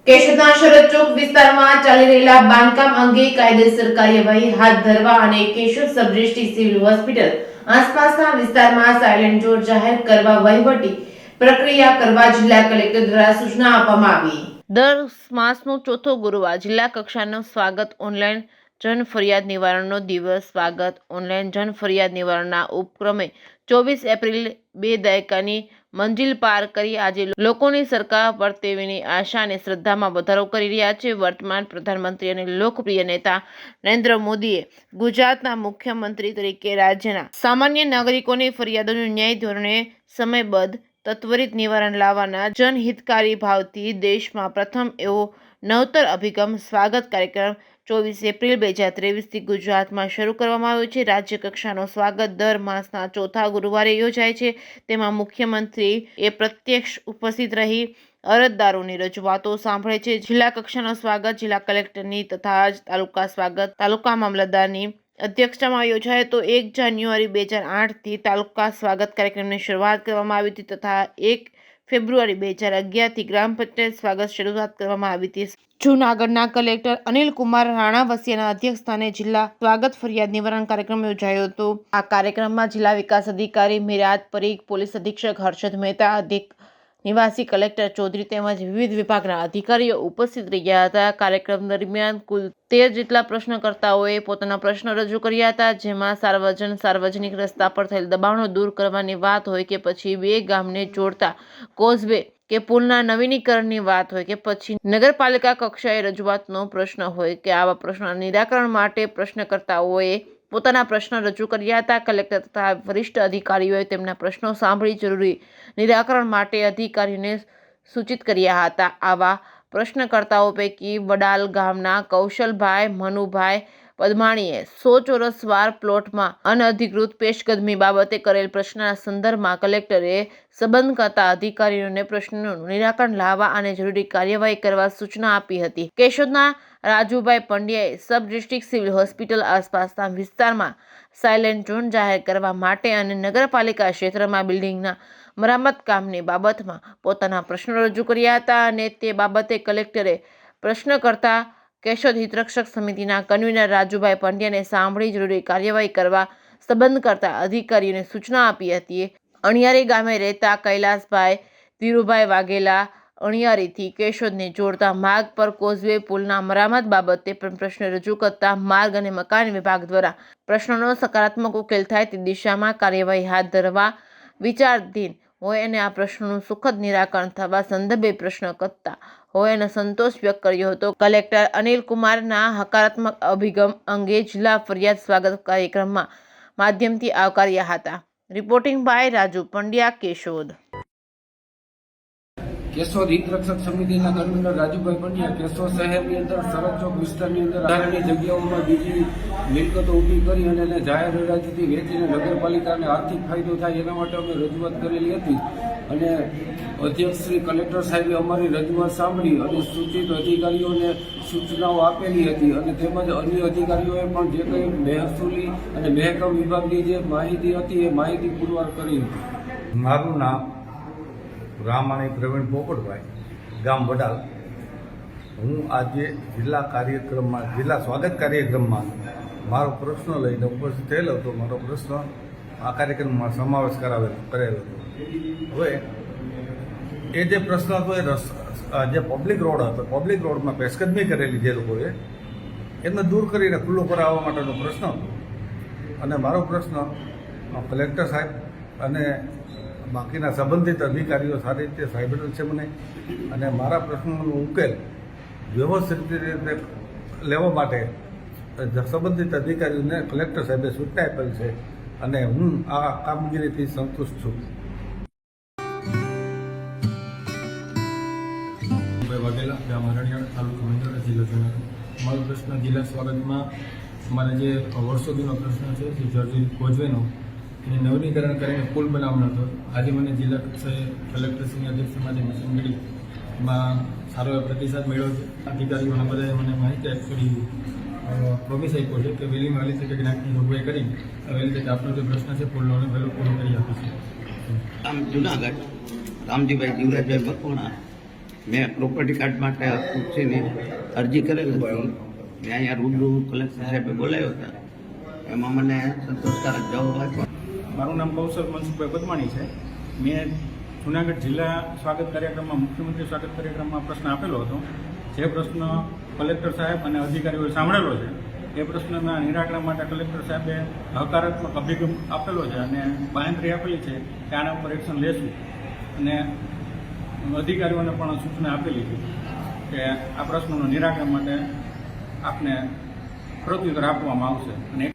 કેશોદના શરદ ચોક વિસ્તારમાં ચાલી રહેલા બાંધકામ અંગે કાયદેસર કાર્યવાહી હાથ ધરવા અને Keshod sub district civil hospital આસપાસના વિસ્તારમાં સાયલેન્ટ ઝોન જાહેર કરવા વહીવટી પ્રક્રિયા કરવા જિલ્લા કલેક્ટર દ્વારા સૂચના આપવામાં આવી। દર માસનો ચોથો ગુરુવાર જિલ્લા કક્ષાનો સ્વાગત ઓનલાઈન જન ફરિયાદ નિવારણનો દિવસ સ્વાગત ઓનલાઈન જન ફરિયાદ નિવારણના ઉપક્રમે 24 એપ્રિલ 2 દાયકાની મંજિલ પાર કરી આજે લોકોની સરકાર વર્તેવીની આશા અને શ્રદ્ધામાં વધારો કરી રહ્યા છે। વર્તમાન પ્રધાનમંત્રી અને લોકપ્રિય નેતા નરેન્દ્ર મોદીએ ગુજરાતના મુખ્યમંત્રી તરીકે રાજ્યના સામાન્ય નાગરિકોની ફરિયાદોનું ન્યાય ધોરણે સમયબદ્ધ ત્વરિત નિવારણ લાવવાના જનહિતકારી ભાવથી દેશમાં પ્રથમ એવો નવતર અભિગમ સ્વાગત કાર્યક્રમ 24 એપ્રિલ 2023 ગુજરાતમાં શરૂ કરવામાં આવ્યો છે। રાજ્ય કક્ષાનો સ્વાગત દર માસના ચોથા ગુરુવારે યોજાય છે। તેમાં મુખ્યમંત્રી એ પ્રત્યક્ષ ઉપસ્થિત રહી અરજદારોની રજૂઆતો સાંભળે છે। જિલ્લા કક્ષાનો સ્વાગત જિલ્લા કલેક્ટરની તથા તાલુકા સ્વાગત તાલુકા મામલતદારની અધ્યક્ષતામાં યોજાયો તો 1 જાન્યુઆરી 2008થી તાલુકા સ્વાગત કાર્યક્રમની શરૂઆત કરવામાં આવી હતી તથા 1 ફેબ્રુઆરી 2011થી ગ્રામ પંચાયત સ્વાગત શરૂઆત કરવામાં આવી હતી। જૂનાગઢના કલેક્ટર અનિલ કુમાર રાણાવસિયાના અધ્યક્ષસ્થાને જિલ્લા સ્વાગત ફરિયાદ નિવારણ કાર્યક્રમ યોજાયો હતો। આ કાર્યક્રમમાં જિલ્લા વિકાસ અધિકારી મિરાજ પરીખ, પોલીસ અધિક્ષક હર્ષદ મહેતા, અધિક નિવાસી કલેક્ટર ચૌધરી તેમજ વિવિધ વિભાગના અધિકારીઓ ઉપસ્થિત રહ્યા હતા। કાર્યક્રમ દરમિયાન કુલ 13 જેટલા પ્રશ્નકર્તાઓએ પોતાના પ્રશ્નો રજૂ કર્યા હતા, જેમાં સાર્વજનિક રસ્તા પર થયેલ દબાણો દૂર કરવાની વાત હોય કે પછી બે ગામને જોડતા કોઝવે કે પુલના નવીનીકરણની વાત હોય કે પછી નગરપાલિકા કક્ષાએ રજૂઆતનો પ્રશ્ન હોય કે આવા પ્રશ્નોના નિરાકરણ માટે પ્રશ્નકર્તાઓએ પોતાના પ્રશ્નો રજૂ કર્યા હતા। કલેક્ટર તથા વરિષ્ઠ અધિકારીઓએ તેમના પ્રશ્નો સાંભળી જરૂરી નિરાકરણ માટે અધિકારીઓને સૂચિત કર્યા હતા। આવા પ્રશ્નકર્તાઓ પૈકી વડાલ ગામના કૌશલભાઈ મનુભાઈ પદમાણીએ 100 ચોરસ વાર પ્લોટમાં અનઅધિકૃત પેશકદમી બાબતે કરેલ પ્રશ્નના સંદર્ભમાં કલેક્ટરે સંબંધકર્તા અધિકારીઓને પ્રશ્નોનું નિરાકરણ લાવવા અને જરૂરી કાર્યવાહી કરવા સૂચના આપી હતી। કેશોદના રાજુભાઈ પંડ્યાએ સબ ડિસ્ટ્રિક્ટ સિવિલ હોસ્પિટલ આસપાસના વિસ્તારમાં સાયલેન્ટ ઝોન જાહેર કરવા માટે અને નગરપાલિકા ક્ષેત્રમાં બિલ્ડિંગના મરામત કામની બાબતમાં પોતાના પ્રશ્નો રજૂ કર્યા હતા અને તે બાબતે કલેક્ટરે પ્રશ્ન કરતા કેશોદ હિતરક્ષક સમિતિના કન્વીનર રાજુભાઈ પંડ્યાને સાંભળી જરૂરી કાર્યવાહી કરવા સંબંધ કરતા અધિકારીઓને સૂચના આપી હતી। અણિયારી ગામે રહેતા કૈલાસભાઈ ધીરુભાઈ વાઘેલા અણિયારીથી કેશોદને જોડતા માર્ગ પર કોઝવે પુલના મરામત બાબતે પણ પ્રશ્ન રજૂ કરતા માર્ગ અને મકાન વિભાગ દ્વારા પ્રશ્નોનો સકારાત્મક ઉકેલ થાય તે દિશામાં કાર્યવાહી હાથ ધરવા વિચારાધીન હોય અને આ પ્રશ્નોનું સુખદ નિરાકરણ થવા સંદર્ભે પ્રશ્ન કરતા હોય અને સંતોષ વ્યક્ત કર્યો હતો। કલેક્ટર અનિલ કુમારના હકારાત્મક અભિગમ અંગે જિલ્લા ફરિયાદ સ્વાગત કાર્યક્રમમાં માધ્યમથી આવકાર્યા હતા। Reporting by Raju Pandya, Keshod. કેશોદ હિતરક્ષક સમિતિના કન્વીનર રાજુભાઈ પંડ્યા કેશોદ શહેરની અંદર શરદ ચોક વિસ્તારની અંદર વધારાની જગ્યાઓમાં બીજી મિલકતો ઊભી કરી અને એને જાહેર હરાજીથી વેચીને નગરપાલિકાને આર્થિક ફાયદો થાય એના માટે અમે રજૂઆત કરેલી હતી અને અધ્યક્ષ શ્રી કલેક્ટર સાહેબે અમારી રજૂઆત સાંભળી અને સૂચિત અધિકારીઓને સૂચનાઓ આપેલી હતી અને તેમજ અન્ય અધિકારીઓએ પણ જે કંઈ મહેસૂલી અને મહેકમ વિભાગની જે માહિતી હતી એ માહિતી પુરવાર કરી હતી। મારું નામ રામાણી પ્રવીણ પોપટભાઈ, ગામ વડાલ। હું આજે જિલ્લા સ્વાગત કાર્યક્રમમાં મારો પ્રશ્ન લઈને ઉપસ્થિત થયેલો હતો। મારો પ્રશ્ન આ કાર્યક્રમમાં સમાવેશ કરેલો હતો। હવે એ જે પ્રશ્ન હતો એ જે પબ્લિક રોડ હતો, પબ્લિક રોડમાં પેશકદમી કરેલી જે લોકોએ એમને દૂર કરીને ખુલ્લો કરાવવા માટેનો પ્રશ્ન હતો અને મારો પ્રશ્ન કલેક્ટર સાહેબ અને બાકીના સંબંધિત અધિકારીઓ સારી રીતે સાંભળેલ છે મને અને મારા પ્રશ્નોનો ઉકેલ વ્યવસ્થિત રીતે લેવા માટે સંબંધિત અધિકારીઓને કલેક્ટર સાહેબે સૂચના આપેલ છે અને હું આ કામગીરીથી સંતુષ્ટ છું। વાઘેલા, ગામ હરણિયાળ, તાલુકો મંડળ, જિલ્લો જૂનાગઢ। મારો પ્રશ્ન જિલ્લા સ્વાગતમાં મારા જે વર્ષો જૂનો પ્રશ્ન છે જે જર્જરિત કોઝવેનો એને નવીનીકરણ કરીને પુલ બનાવવાનો હતો। આજે મને જિલ્લા કક્ષાએ કલેક્ટરશ્રીની અધ્યક્ષતામાં જે મિશન મળી એમાં સારો એવો પ્રતિસાદ મળ્યો છે। અધિકારીઓના બધાએ મને માહિતી થોડી પ્રોમિસ આપ્યો છે કે વહેલીમાં વહેલી તકે જ્ઞાનની જોગવાઈ કરી વહેલી તકે આપનો જે પ્રશ્ન છે પુલનો વહેલો પૂરો કરી આપીશું। જુનાગઢ રામજીભાઈ જીવરાજભાઈ બકોણા મેં પ્રોપર્ટી કાર્ડ માટે પૂછીને અરજી કરેલ હતી. મેં અહીંયા રૂબરૂ કલેક્ટર સાહેબે બોલાવ્યો હતા. એમાં મને સંતોષકારક જવાબ આપ્યો. મારું નામ કૌશલ મનસુખભાઈ પદમાણી છે. મેં જુનાગઢ જિલ્લા સ્વાગત કાર્યક્રમમાં મુખ્યમંત્રી સ્વાગત કાર્યક્રમમાં પ્રશ્ન આપેલો હતો. જે પ્રશ્ન કલેક્ટર સાહેબ અને અધિકારીઓએ સાંભળેલો છે એ પ્રશ્નના નિરાકરણ માટે કલેક્ટર સાહેબે હકારાત્મક અભિગમ આપેલો છે અને બાંહેધરી આપેલી છે કે આના ઉપર એક્શન લેશું. અને અધિકારીઓને પણ સૂચના આપેલી છે કે આ પ્રશ્નોનું નિરાકરણ માટે આપને પ્રત્યુત્તર આપવામાં આવશે. અને